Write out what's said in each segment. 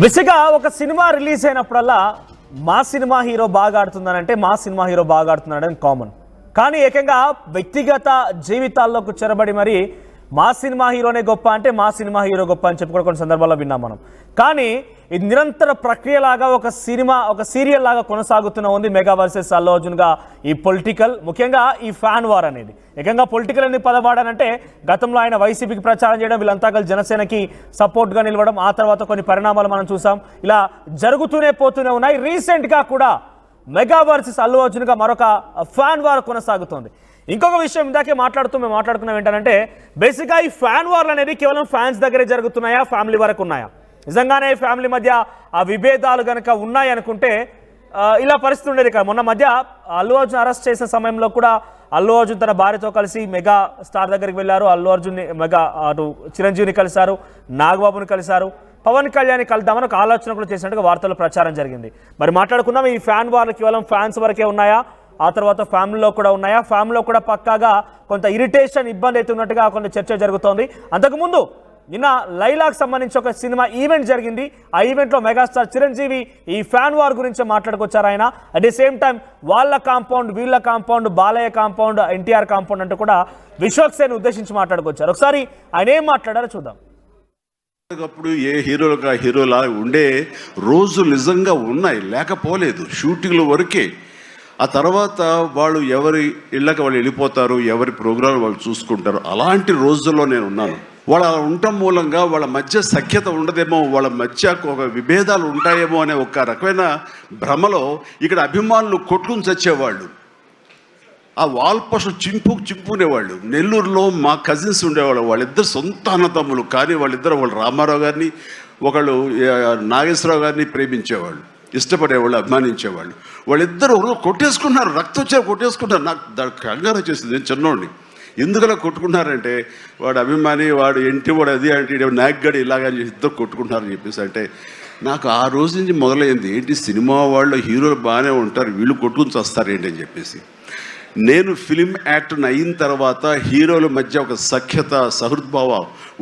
బేసిక్గా ఒక cinema release అయినప్పుడల్లా మా సినిమా హీరో బాగా ఆడుతున్నానంటే మా సినిమా హీరో బాగా ఆడుతున్నాడని కామన్. కానీ ఏకంగా వ్యక్తిగత జీవితాల్లోకి చొరబడి మరి మా సినిమా హీరోనే గొప్ప అంటే మా సినిమా హీరో గొప్ప అని చెప్పుకోవడం కొన్ని సందర్భాల్లో విన్నాం మనం. కానీ ఇది నిరంతర ప్రక్రియలాగా ఒక సీరియల్ లాగా కొనసాగుతున్న ఉంది మెగా వర్సెస్ అల్లు అర్జున్గా ఈ పొలిటికల్, ముఖ్యంగా ఈ ఫ్యాన్ వార్ అనేది. ఏకంగా పొలిటికల్ అని పదవాడానంటే గతంలో ఆయన వైసీపీకి ప్రచారం చేయడం, వీళ్ళంతా కలిసి జనసేనకి సపోర్ట్గా నిలవడం, ఆ తర్వాత కొన్ని పరిణామాలు మనం చూసాం. ఇలా జరుగుతూనే పోతూనే ఉన్నాయి. రీసెంట్గా కూడా మెగా వర్సెస్ అల్లు అర్జున్గా మరొక ఫ్యాన్ వార్ కొనసాగుతోంది. ఇంకొక విషయం ఇందాకే మేము మాట్లాడుకున్నాం ఏంటంటే బేసిక్గా ఈ ఫ్యాన్ వార్లు అనేది కేవలం ఫ్యాన్స్ దగ్గరే జరుగుతున్నాయా, ఫ్యామిలీ వరకు ఉన్నాయా? నిజంగానే ఫ్యామిలీ మధ్య ఆ విభేదాలు కనుక ఉన్నాయి అనుకుంటే ఇలా పరిస్థితి ఉండేది కాదు. మొన్న మధ్య అల్లు అర్జున్ అరెస్ట్ చేసిన సమయంలో కూడా అల్లు అర్జున్ తన భార్యతో కలిసి మెగా స్టార్ దగ్గరికి వెళ్ళారు. అల్లు అర్జున్ని అటు చిరంజీవిని కలిశారు, నాగబాబుని కలిశారు, పవన్ కళ్యాణ్ కలుద్దామని ఒక ఆలోచన కూడా చేసినట్టుగా వార్తల్లో ప్రచారం జరిగింది. మరి మాట్లాడుకుందాం, ఈ ఫ్యాన్ వార్లు కేవలం ఫ్యాన్స్ వరకే ఉన్నాయా, ఆ తర్వాత ఫ్యామిలీలో కూడా ఉన్నాయా? ఫ్యామిలీలో కూడా పక్కాగా కొంత ఇరిటేషన్, ఇబ్బంది అయితే ఉన్నట్టుగా కొంత చర్చ జరుగుతోంది. అంతకుముందు నిన్న లైలాకు సంబంధించి ఒక సినిమా ఈవెంట్ జరిగింది. ఆ ఈవెంట్లో మెగాస్టార్ చిరంజీవి ఈ ఫ్యాన్ వార్ గురించి మాట్లాడుకొచ్చారు ఆయన. అట్ ది సేమ్ టైం వాళ్ళ కాంపౌండ్, వీళ్ళ compound, Balayya compound, NTR compound అంటూ కూడా విశ్వక్సేన్ ఉద్దేశించి మాట్లాడుకొచ్చారు. ఒకసారి ఆయన ఏం మాట్లాడారో చూద్దాం. అప్పుడు ఏ హీరోలుగా హీరోలా ఉండే రోజులు నిజంగా ఉన్నాయి, లేకపోలేదు. షూటింగ్ల వరకే. ఆ తర్వాత వాళ్ళు ఎవరి ఇళ్ళకి వాళ్ళు వెళ్ళిపోతారు, ఎవరి ప్రోగ్రాం వాళ్ళు చూసుకుంటారు. అలాంటి రోజుల్లో నేను ఉన్నాను. వాళ్ళు అలా ఉండటం మూలంగా వాళ్ళ మధ్య సఖ్యత ఉండదేమో, వాళ్ళ మధ్య ఒక విభేదాలు ఉంటాయేమో అనే ఒక రకమైన భ్రమలో ఇక్కడ అభిమానులు కొట్టుకుని చచ్చేవాళ్ళు. ఆ వాల్ పోస్టులు చింపుకునేవాళ్ళు. నెల్లూరులో మా కజిన్స్ ఉండేవాళ్ళు, వాళ్ళిద్దరు సొంత అన్నతమ్ములు. కానీ వాళ్ళు రామారావు గారిని, ఒకళ్ళు నాగేశ్వరరావు గారిని ప్రేమించేవాళ్ళు, ఇష్టపడేవాళ్ళు, అభిమానించేవాళ్ళు. వాళ్ళిద్దరు కొట్టేసుకున్నారు, రక్తం వచ్చే కొట్టేసుకున్నారు. నాకు దానికి కంగారు వచ్చేసింది. నేను చిన్నోడిని. ఎందుకలా కొట్టుకున్నారంటే వాడు అభిమాని, వాడు ఇంటి వాడు అది అంటే నాగ్గడి ఇలాగని ఇద్దరు కొట్టుకుంటున్నారని చెప్పేసి అంటే నాకు ఆ రోజు నుంచి మొదలైంది, ఏంటి సినిమా వాళ్ళు హీరోలు బాగానే ఉంటారు, వీళ్ళు కొట్టుకుని వస్తారేంటి అని చెప్పేసి. నేను ఫిలిం యాక్టర్ని అయిన తర్వాత హీరోల మధ్య ఒక సఖ్యత, సహృద్భావ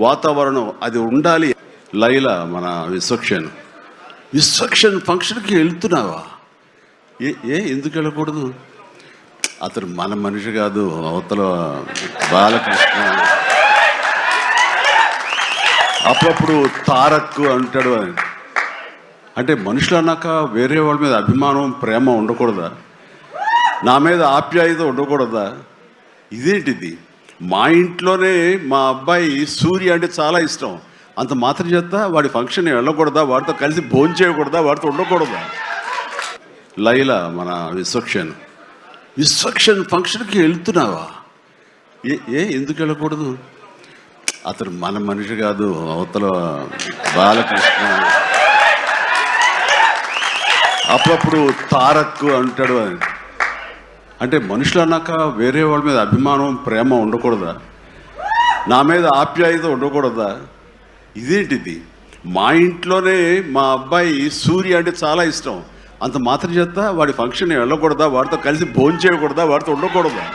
వాతావరణం అది ఉండాలి. లైలా మన విశ్వక్సేన్ ఫంక్షన్కి వెళ్తున్నావా? ఎందుకు వెళ్ళకూడదు? అతను మన మనిషి కాదు, అవతల బాలకృష్ణ. అప్పుడప్పుడు తారక్ అంటాడు. అంటే మనుషులు అన్నాక వేరే వాళ్ళ మీద అభిమానం, ప్రేమ ఉండకూడదా? నా మీద ఆప్యాయత ఉండకూడదా? ఇదేంటిది? మా ఇంట్లోనే మా అబ్బాయి సూర్య అంటే చాలా ఇష్టం. అంత మాత్రం చేత వాడి ఫంక్షన్ వెళ్ళకూడదా? వాడితో కలిసి భోజనం చేయకూడదా? వాడితో ఉండకూడదా? లైలా మన విశ్వక్సేన్ ఫంక్షన్కి వెళ్తున్నావా? ఎందుకు వెళ్ళకూడదు? అతను మన మనిషి కాదు, అవతల బాలకృష్ణ. అప్పుడప్పుడు తారక్ అంటాడు. అంటే మనుషులు అన్నాక వేరే వాళ్ళ మీద అభిమానం, ప్రేమ ఉండకూడదా? నా మీద ఆప్యాయత ఉండకూడదా? ఇదేంటిది? మా ఇంట్లోనే మా అబ్బాయి సూర్య అంటే చాలా ఇష్టం. అంత మాత్రం చేత వాడి ఫంక్షన్ వెళ్ళకూడదా? వాడితో కలిసి భోజనం చేయకూడదా? వాడితో ఉండకూడదా?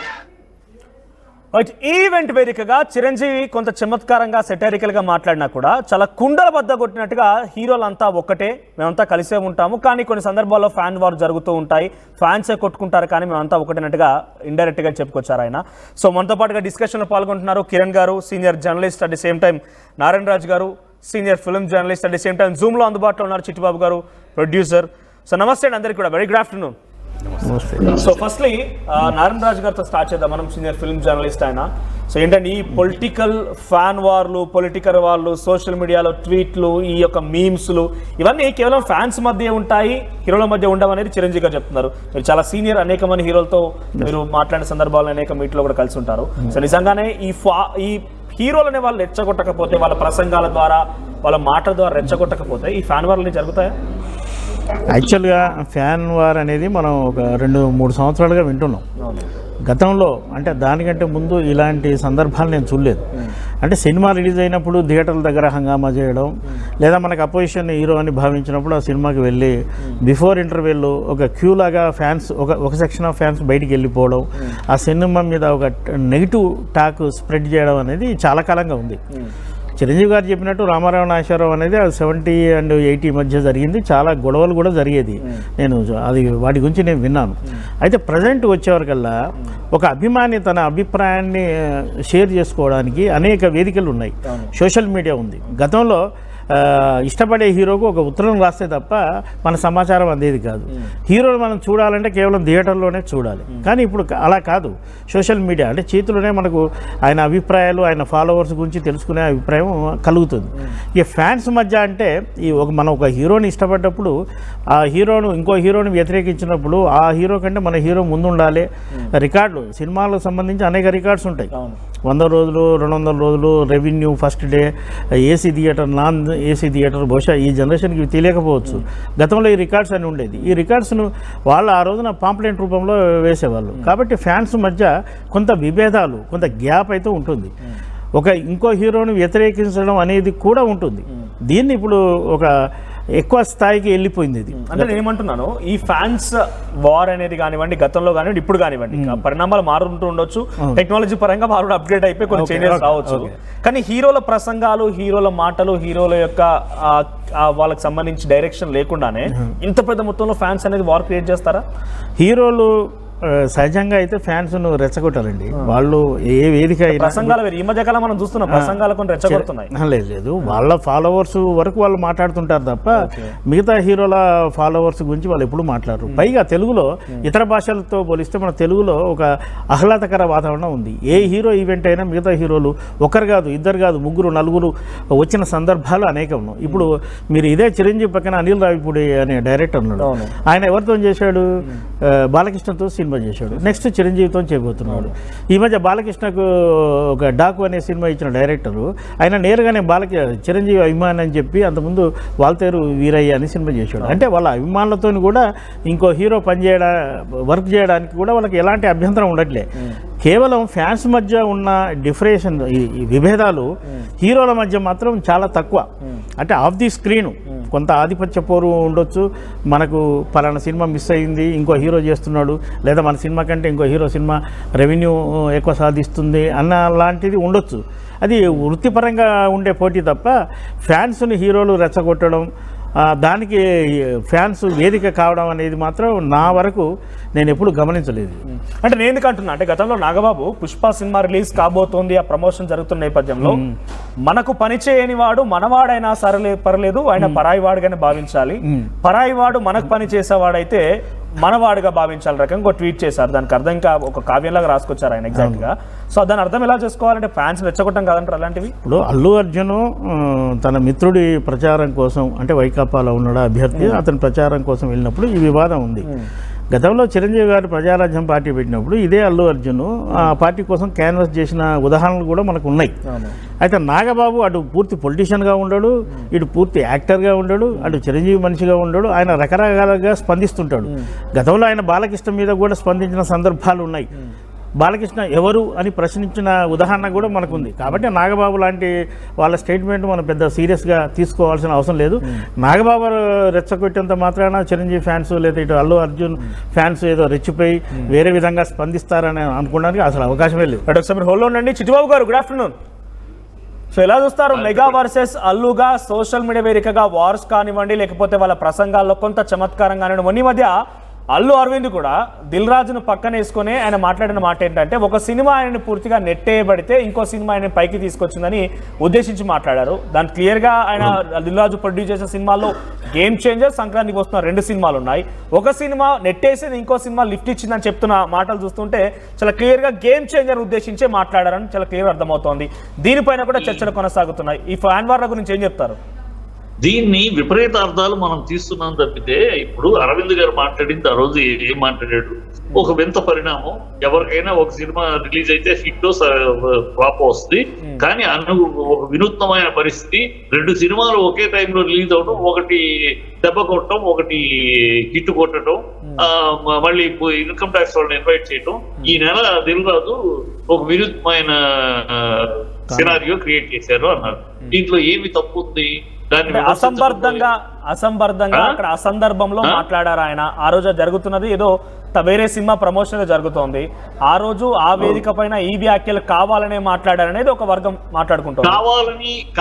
ఈవెంట్ వేదికగా చిరంజీవి కొంత చమత్కారంగా, సెటరికల్గా మాట్లాడినా కూడా చాలా కుండల బద్ద కొట్టినట్టుగా హీరోలంతా ఒక్కటే, మేమంతా కలిసే ఉంటాము, కానీ కొన్ని సందర్భాల్లో ఫ్యాన్ వార్ జరుగుతూ ఉంటాయి, ఫ్యాన్సే కొట్టుకుంటారు, కానీ మేమంతా ఒకటేనట్టుగా ఇండైరెక్ట్గా చెప్పుకొచ్చారు ఆయన. సో మనతో పాటుగా డిస్కషన్లో పాల్గొంటున్నారు Kiran garu, senior journalist, at the same time Narayana Raju garu, senior film journalist, at the same time జూమ్లో అందుబాటులో ఉన్నారు చిట్టిబాబు గారు, ప్రొడ్యూసర్. సో నమస్తే అండి అందరికీ కూడా, very good afternoon. So firstly Narayana Raju గారితో స్టార్ట్ చేద్దాం. మనం సీనియర్ ఫిల్మ్ జర్నలిస్ట్ ఆయన. సో ఏంటంటే ఈ పొలిటికల్ ఫ్యాన్ వార్లు, పొలిటికల్ వార్లు, సోషల్ మీడియాలో ట్వీట్లు, ఈ యొక్క మీమ్స్లు, ఇవన్నీ కేవలం ఫ్యాన్స్ మధ్య ఉంటాయి, హీరోల మధ్య ఉండవు అనేది చిరంజీవి గారు చెప్తున్నారు. మీరు చాలా సీనియర్, అనేక మంది హీరోలతో మీరు మాట్లాడిన సందర్భాలు అనేక మీట్లో కూడా కలిసి ఉంటారు. సో నిజంగానే ఈ హీరోలనే వాళ్ళు రెచ్చగొట్టకపోతే, వాళ్ళ ప్రసంగాల ద్వారా, వాళ్ళ మాటల ద్వారా రెచ్చగొట్టకపోతే ఈ ఫ్యాన్ వార్లు జరుగుతాయా? యాక్చువల్గా ఫ్యాన్ వార్ అనేది మనం ఒక 2-3 సంవత్సరాలుగా వింటున్నాం. గతంలో అంటే దానికంటే ముందు ఇలాంటి సందర్భాలు నేను చూడలేదు. అంటే సినిమా రిలీజ్ అయినప్పుడు థియేటర్ల దగ్గర హంగామా చేయడం, లేదా మనకు అపోజిషన్ హీరో అని భావించినప్పుడు ఆ సినిమాకి వెళ్ళి బిఫోర్ ఇంటర్వెల్ ఒక క్యూ లాగా ఫ్యాన్స్ ఒక సెక్షన్ ఆఫ్ ఫ్యాన్స్ బయటికి వెళ్ళిపోవడం, ఆ సినిమా మీద ఒక నెగిటివ్ టాక్ స్ప్రెడ్ చేయడం అనేది చాలా కాలంగా ఉంది. చిరంజీవి గారు చెప్పినట్టు రామారావు నాగేశ్వరరావు అనేది అది 70 and 80 మధ్య జరిగింది. చాలా గొడవలు కూడా జరిగేది. నేను అది వాటి గురించి నేను విన్నాను. అయితే ప్రజెంట్ వచ్చేవరకల్లా ఒక అభిమాని తన అభిప్రాయాన్ని షేర్ చేసుకోవడానికి అనేక వేదికలు ఉన్నాయి. సోషల్ మీడియా ఉంది. గతంలో ఇష్టపడే హీరోకు ఒక ఉత్తరం రాస్తే తప్ప మన సమాచారం అందేది కాదు. హీరోని మనం చూడాలంటే కేవలం థియేటర్లోనే చూడాలి. కానీ ఇప్పుడు అలా కాదు. సోషల్ మీడియా అంటే చేతిలోనే మనకు ఆయన అభిప్రాయాలు, ఆయన ఫాలోవర్స్ గురించి తెలుసుకునే అభిప్రాయం కలుగుతుంది. ఈ ఫ్యాన్స్ మధ్య అంటే మనం ఒక హీరోని ఇష్టపడ్డప్పుడు ఆ హీరోను ఇంకో హీరోని వ్యతిరేకించినప్పుడు ఆ హీరో కంటే మన హీరో ముందు ఉండాలి. రికార్డులు సినిమాలకు సంబంధించి అనేక రికార్డ్స్ ఉంటాయి. 100 రోజులు, 200 రోజులు, revenue, first day, AC theatre, non AC theatre. బహుశా ఈ జనరేషన్కి తెలియకపోవచ్చు. గతంలో ఈ రికార్డ్స్ అని ఉండేది. ఈ రికార్డ్స్ను వాళ్ళు ఆ రోజున పాంప్లెంట్ రూపంలో వేసేవాళ్ళు. కాబట్టి ఫ్యాన్స్ మధ్య కొంత విభేదాలు, కొంత గ్యాప్ అయితే ఉంటుంది. ఇంకో హీరోని వ్యతిరేకించడం అనేది కూడా ఉంటుంది. దీన్ని ఇప్పుడు ఒక ఎక్కువ స్థాయికి వెళ్ళిపోయింది. ఇది అంటే నేను ఏమంటున్నాను, ఈ ఫ్యాన్స్ వార్ అనేది కానివ్వండి, గతంలో కానివ్వండి, ఇప్పుడు కానివ్వండి, పరిణామాలు మారుతూ ఉండొచ్చు. టెక్నాలజీ పరంగా మారు అప్గ్రేడ్ అయిపోయి కొన్ని చేంజెస్ రావచ్చు. కానీ హీరోల ప్రసంగాలు, హీరోల మాటలు, హీరోల యొక్క వాళ్ళకి సంబంధించి డైరెక్షన్ లేకుండానే ఇంత పెద్ద మొత్తంలో ఫ్యాన్స్ అనేది వార్ క్రియేట్ చేస్తారా? హీరోలు సహజంగా అయితే ఫ్యాన్స్ను రెచ్చగొట్టాలండి. వాళ్ళు ఏ వేదిక ప్రసంగాలు ఈ మధ్య కాలం మనం చూస్తున్నాం, ప్రసంగాలు కొన్ని రెచ్చగొడుతున్నాయి. లేదు, వాళ్ళ ఫాలోవర్స్ వరకు వాళ్ళు మాట్లాడుతుంటారు తప్ప మిగతా హీరోల ఫాలోవర్స్ గురించి వాళ్ళు ఎప్పుడు మాట్లాడరు. పైగా తెలుగులో ఇతర భాషలతో పోలిస్తే మన తెలుగులో ఒక ఆహ్లాదకర వాతావరణం ఉంది. ఏ హీరో ఈవెంట్ అయినా మిగతా హీరోలు ఒకరు కాదు, ఇద్దరు కాదు, 3, 4 వచ్చిన సందర్భాలు అనేకం. ఇప్పుడు మీరు ఇదే చిరంజీవి పక్కన అనిల్ రావిపూడి అనే డైరెక్టర్ ఉన్నాడు. ఆయన ఎవరితో చేశాడు? బాలకృష్ణతో సినిమా చేశాడు. నెక్స్ట్ చిరంజీవితో చేయబోతున్నాడు. ఈ మధ్య బాలకృష్ణకు ఒక డాకు అనే సినిమా ఇచ్చిన డైరెక్టరు ఆయన నేరుగానే చిరంజీవి అభిమాని అని చెప్పి అంతకుముందు వాల్తేరు వీరయ్య అని సినిమా చేశాడు. అంటే వాళ్ళ అభిమానులతో కూడా ఇంకో హీరో వర్క్ చేయడానికి కూడా వాళ్ళకి ఎలాంటి అభ్యంతరం ఉండట్లే. కేవలం ఫ్యాన్స్ మధ్య ఉన్న డిఫరెషన్, ఈ విభేదాలు హీరోల మధ్య మాత్రం చాలా తక్కువ. అంటే ఆఫ్ ది స్క్రీన్ కొంత ఆధిపత్య పోరు ఉండొచ్చు. మనకు పలానా సినిమా మిస్ అయింది, ఇంకో హీరో చేస్తున్నాడు, లేదా మన సినిమా కంటే ఇంకో హీరో సినిమా రెవెన్యూ ఎక్కువ సాధిస్తుంది అన్న లాంటిది ఉండొచ్చు. అది వృత్తిపరంగా ఉండే పోటీ తప్ప ఫ్యాన్స్ని హీరోలు రెచ్చగొట్టడం, దానికి ఫ్యాన్స్ వేదిక కావడం అనేది మాత్రం నా వరకు నేను ఎప్పుడు గమనించలేదు. అంటే నేను ఎందుకంటున్నా అంటే గతంలో నాగబాబు పుష్ప సినిమా రిలీజ్ కాబోతోంది, ఆ ప్రమోషన్ జరుగుతున్న నేపథ్యంలో మనకు పని చేయని వాడు మనవాడైనా సరే పర్లేదు, ఆయన పరాయి వాడుగానే భావించాలి, పరాయి వాడు మనకు పని చేసేవాడైతే మనవాడుగా భావించాలి రకంగా ఒక ట్వీట్ చేశారు. దానికి అర్థం ఇంకా ఒక కావ్యంలాగా రాసుకొచ్చారు ఆయన ఎగ్జాక్ట్ గా. సో దాని అర్థం ఎలా చేసుకోవాలంటే ఫ్యాన్స్ రెచ్చగొట్టం కాదంటారు అలాంటివి? ఇప్పుడు అల్లు అర్జున్ తన మిత్రుడి ప్రచారం కోసం, అంటే వైకాపాలో ఉన్నాడు అభ్యర్థి, అతని ప్రచారం కోసం వెళ్ళినప్పుడు ఈ వివాదం ఉంది. గతంలో చిరంజీవి గారు ప్రజారాజ్యం పార్టీ పెట్టినప్పుడు ఇదే అల్లు అర్జున్ ఆ పార్టీ కోసం క్యాన్వాస్ చేసిన ఉదాహరణలు కూడా మనకు ఉన్నాయి. అయితే నాగబాబు అటు పూర్తి పొలిటీషియన్గా ఉండడు, ఇటు పూర్తి యాక్టర్గా ఉండడు, అటు చిరంజీవి మనిషిగా ఉండడు. ఆయన రకరకాలుగా స్పందిస్తుంటాడు. గతంలో ఆయన బాలకృష్ణ మీద కూడా స్పందించిన సందర్భాలు ఉన్నాయి. బాలకృష్ణ ఎవరు అని ప్రశ్నించిన ఉదాహరణ కూడా మనకు ఉంది. కాబట్టి నాగబాబు లాంటి వాళ్ళ స్టేట్మెంట్ మనం పెద్ద సీరియస్గా తీసుకోవాల్సిన అవసరం లేదు. నాగబాబు రెచ్చగొట్టేంత మాత్రాన చిరంజీవి ఫ్యాన్స్ లేదా ఇటు అల్లు అర్జున్ ఫ్యాన్స్ ఏదో రెచ్చిపోయి వేరే విధంగా స్పందిస్తారని అనుకోవడానికి అసలు అవకాశమే లేదు. ఒకసారి హోల్లో ఉండండి. చిట్టిబాబు గారు, గుడ్ ఆఫ్టర్నూన్. సో ఎలా చూస్తారు మెగా వర్సెస్ అల్లుగా సోషల్ మీడియా వేదికగా వార్స్ కానివ్వండి, లేకపోతే వాళ్ళ ప్రసంగాల్లో కొంత చమత్కారం కానివ్వండి? మొన్న మధ్య అల్లు అరవింద్ కూడా దిల్ రాజును పక్కన వేసుకొని ఆయన మాట్లాడిన మాట ఏంటంటే, ఒక సినిమా ఆయనని పూర్తిగా నెట్టేయబడితే ఇంకో సినిమా ఆయన పైకి తీసుకొచ్చిందని ఉద్దేశించి మాట్లాడారు. దాని క్లియర్గా ఆయన దిల్ రాజు ప్రొడ్యూస్ చేసిన సినిమాల్లో గేమ్ చేంజర్, సంక్రాంతికి వస్తున్న 2 సినిమాలు ఉన్నాయి. ఒక సినిమా నెట్టేసి ఇంకో సినిమా లిఫ్ట్ ఇచ్చిందని చెప్తున్న మాటలు చూస్తుంటే చాలా క్లియర్గా గేమ్ చేంజర్ ఉద్దేశించే మాట్లాడారని చాలా క్లియర్ అర్థమవుతోంది. దీనిపైన కూడా చర్చలు కొనసాగుతున్నాయి. ఈ ఫ్యాన్ వార్ల గురించి ఏం చెప్తారు? దీన్ని విపరీత అర్థాలు మనం తీస్తున్నాం తప్పితే, ఇప్పుడు అరవింద్ గారు మాట్లాడింది ఆ రోజు ఏం మాట్లాడాడు? ఒక వింత పరిణామం. ఎవరికైనా ఒక సినిమా రిలీజ్ అయితే హిట్ ఫ్లాప్ వస్తుంది, కానీ ఒక వినూత్నమైన పరిస్థితి 2 సినిమాలు ఒకే టైంలో రిలీజ్ అవడం, ఒకటి దెబ్బ కొట్టడం, ఒకటి హిట్ కొట్టడం, మళ్ళీ ఇన్కమ్ ట్యాక్స్ వాళ్ళని ఇన్వైట్ చేయడం. ఈ నెల దిల్ రాజు ఒక వినూత్నమైన సినారియో క్రియేట్ చేశారు అన్నారు. దీంట్లో ఏమి తప్పు ఉంది? అసంబద్ధంగా అసంబద్ధంగా అక్కడ అసందర్భంలో మాట్లాడారు ఆయన. ఆ రోజు జరుగుతున్నది ఏదో వేరే సినిమా ప్రమోషన్ జరుగుతోంది. ఆ రోజు ఆ వేదిక పైన ఈ వ్యాఖ్యలు కావాలనే మాట్లాడారనేది ఒక వర్గం మాట్లాడుకుంటుంది.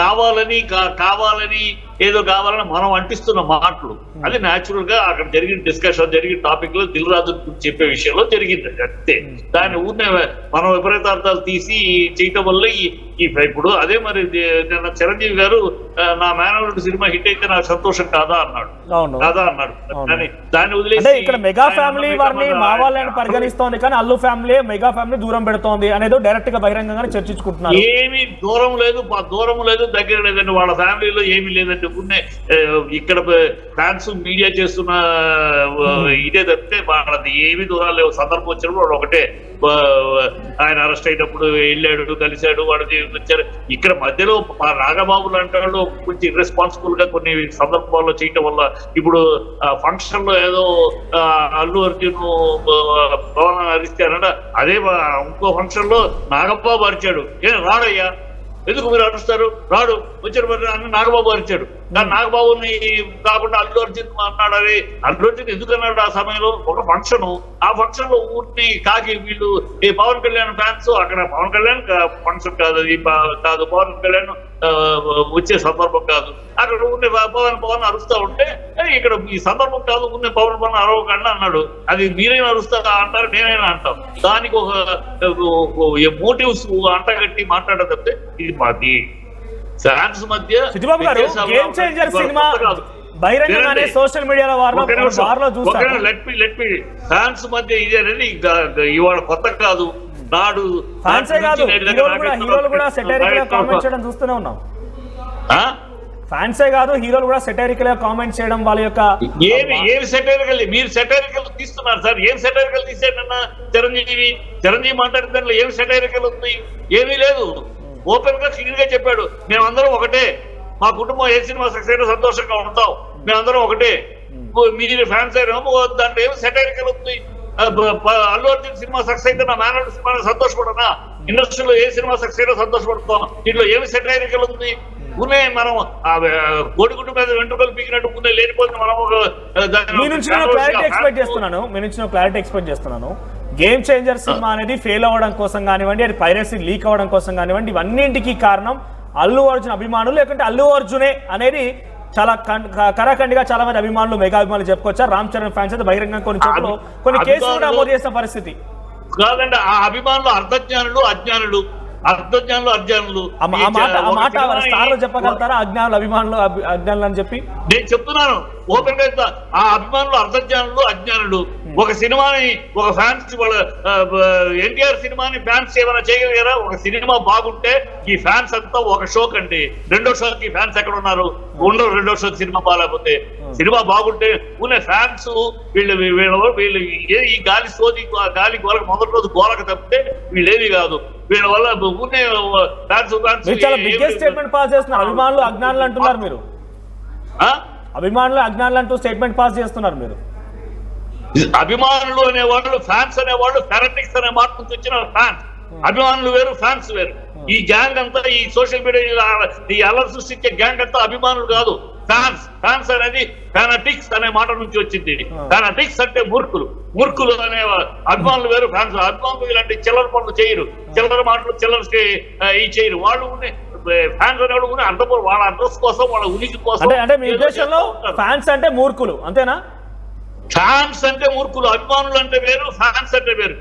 కావాలని ఏదో కావాలని మనం అంటిస్తున్న మాటలు అది న్యాచురల్ గా అక్కడ జరిగిన డిస్కషన్ జరిగిన టాపిక్ లో దిల్ రాజు చెప్పే విషయంలో జరిగింది అంతే. దాన్ని ఊరినే మనం విపరీతార్థాలు తీసి చేయటం వల్ల ఇప్పుడు అదే మరి నిన్న చిరంజీవి గారు నా మేనల్లుడు సినిమా హిట్ అయితే నాకు సంతోషం కాదా అన్నాడు. దాన్ని వదిలేసి ఇక్కడ మెగా ఫ్యామిలీ వారిని మా వాళ్ళని పరిగణిస్తోంది కానీ అల్లు ఫ్యామిలీ మెగా ఫ్యామిలీ దూరం పెడుతోంది అనేది డైరెక్ట్ గా బహిరంగంగానే చర్చించుకుంటున్నారు. ఏమి దూరం లేదు దగ్గర లేదండి, వాళ్ళ ఫ్యామిలీలో ఏమీ లేదండి. ఇక్కడ ఫ్యాన్స్ మీడియా చేస్తున్న ఇదే తప్పితే వాళ్ళది ఏమీ దూరాలు లేవు. సందర్భం వచ్చినప్పుడు వాడు ఒకటే, ఆయన అరెస్ట్ అయినప్పుడు వెళ్ళాడు, కలిశాడు, వాడు వచ్చారు. ఇక్కడ మధ్యలో నాగబాబు లాంటి వాళ్ళు కొంచెం ఇర్రెస్పాన్సిబుల్ గా కొన్ని సందర్భాల్లో చేయటం వల్ల ఇప్పుడు ఫంక్షన్ లో ఏదో అల్లు అర్జున్ పవన్ అరిస్తారట, అదే ఇంకో ఫంక్షన్ లో నాగబాబు అరిచాడు. రాడయ్యా, ఎందుకు మీరు అరుస్తారు, రాడు, వచ్చారు అని నాగబాబు అరిచాడు. కానీ నాగబాబుని కాకుండా అల్లు అర్జున్ అన్నాడు. అల్లు అర్జున్ ఎందుకు అన్నాడు? ఆ సమయంలో ఒక ఫంక్షన్, ఆ ఫంక్షన్ లో ఊరిని కాకి వీళ్ళు పవన్ కళ్యాణ్ ఫ్యాన్స్, అక్కడ పవన్ కళ్యాణ్ ఫంక్షన్ కాదు, అది కాదు, పవన్ కళ్యాణ్ వచ్చే సందర్భం కాదు, అక్కడ ఊరిని పవన్ అరుస్తా ఉంటే ఇక్కడ ఈ సందర్భం కాదు, ఊరిని పవన్ అరవకండి అన్నాడు. అది మీరైనా అరుస్తా అంటారు, నేనైనా అంటాం. దానికి ఒక మోటివ్స్ అంటగట్టి మాట్లాడే తప్పితే ఇది మాది ఫ్యాన్స్ మధ్య గేమ్ చేంజర్ సినిమా బహిరంగంగానే సోషల్ మీడియాలో వార్లో చూస్తారు. ఫ్యాన్స్ మధ్య ఇదే అనేది ఇవాళ కొత్త కాదు. నాడు ఫ్యాన్సే కాదు, హీరోలు కూడా సెటైరికల్ గా కామెంట్ చేయడం చూస్తూనే ఉన్నాం. ఫ్యాన్సే కాదు, హీరోలు కూడా సెటైరికల్ గా కామెంట్ చేయడం వాళ్ళ యొక్క ఏమి సెటైరికల్, మీరు సెటైరికల్ తీస్తున్నారు సార్. ఏం సెటైరికల్ తీసేటన్నా చిరంజీవి మాట్లాడిన దాంట్లో ఏమి సెటైరికల్ ఉంది? ఏమీ లేదు. ఓపెన్ గా క్లియర్ గా చెప్పాడు, మేమందరం ఒకటే, మా కుటుంబం ఏ సినిమా సక్సెస్ అయినా సంతోషంగా ఉంటాం, మేమందరం ఒకటే. మీరు ఫ్యాన్స్ అయినా దాంట్లో ఏమి సెటైరికల్ ఉంది? అల్లు అర్జున్ సినిమా సక్సెస్ అయితే నా మేనల్లుడు సినిమా సంతోషపడనా? ఇండస్ట్రీలో ఏ సినిమా సక్సెస్ అయినా సంతోషపడతాం. దీంట్లో ఏమి సెటైరికల్ ఉంది? ఉన్నే మనం కోడిగుడ్డు మీద వెంట్రుకలు పీకినట్టు ఉన్నే లేనిపోతే మనం మీ నుంచి క్లారిటీ ఎక్స్పెక్ట్ చేస్తున్నాను. గేమ్ చేంజర్ సినిమా అనేది ఫెయిల్ అవ్వడం కోసం కానివ్వండి, అది పైరసీ లీక్ అవ్వడం కోసం కానివ్వండి, ఇవన్నింటికి కారణం అల్లు అర్జున్ అభిమానులు, లేకుంటే అల్లు అర్జునే అనేది చాలా కరాఖండిగా చాలా మంది అభిమానులు, మెగా అభిమానులు చెప్పుకోవచ్చారు. రామ్ చరణ్ ఫ్యాన్స్ అయితే బహిరంగంగా కొన్ని కేసులు కూడా నమోదు చేసిన పరిస్థితి కాదండి. ఆ అభిమానులు అర్ధజ్ఞానులు, అజ్ఞానులు, చెప్పగలుగుతారా? అజ్ఞానులు అభిమానులు అజ్ఞానులు అని చెప్పి నేను చెప్తున్నాను ఓపెన్ గా. ఆ అభిమానులు అర్ధజ్ఞానులు, అజ్ఞానులు. ఒక సినిమాని ఒక ఫ్యాన్స్ వాళ్ళ ఎన్టీఆర్ సినిమాని ఫ్యాన్స్ ఏమైనా చేయగలిగారా? ఒక సినిమా బాగుంటే ఈ ఫ్యాన్స్ అంతా ఒక షో కండి, రెండో షోకి ఫ్యాన్స్ ఎక్కడ ఉన్నారు? ఉండరు. రెండో షోకి సినిమా బాగాలేకపోతే. సినిమా బాగుంటే ఉన్న ఫ్యాన్స్ వీళ్ళు ఈ గాలి సోది గాలి గోలకు మొదటి రోజు గోలకు తప్పితే వీళ్ళేది కాదు. వీళ్ళ వల్ల చాలా బిగ్గెస్ట్ స్టేట్మెంట్ పాస్ చేస్తున్నారు. అభిమానులు అజ్ఞానులు అంటున్నారు మీరు. అభిమానులు అజ్ఞానులు అంటూ స్టేట్మెంట్ పాస్ చేస్తున్నారు మీరు. అభిమానులు అనేవాళ్ళు, ఫ్యాన్స్ అనేవాళ్ళు ఫెనటిక్స్ అనే మాట నుంచి వచ్చిన ఫ్యాన్స్. అభిమానులు వేరు, ఫ్యాన్స్ వేరు. ఈ గ్యాంగ్ అంతా, ఈ సోషల్ మీడియా ఈ అలర్ సృష్టించే గ్యాంగ్ అంతా అభిమానులు కాదు, ఫ్యాన్స్. ఫ్యాన్స్ అనేది ఫెనటిక్స్ అనే మాట నుంచి వచ్చింది. ఫెనటిక్స్ అంటే మూర్ఖులు అనే అభిమానులు వేరు, ఫ్యాన్స్. అభిమానులు ఇలాంటి చిల్లర పనులు చేయరు, చిల్లర మాటలు చిల్లరకి ఈ చేయరు. వాళ్ళు ఫ్యాన్స్ అనేవాళ్ళు అర్థం, వాళ్ళ అడ్రస్ కోసం, వాళ్ళ ఉనికి కోసం. అంటే మీ ఉద్దేశంలో ఫ్యాన్స్ అంటే మూర్ఖులు అంతేనా? ఫ్యాన్స్ అంటే మూర్ఖులు, అభిమానులు అంటే వేరు, ఫ్యాన్స్ అంటే వేరు.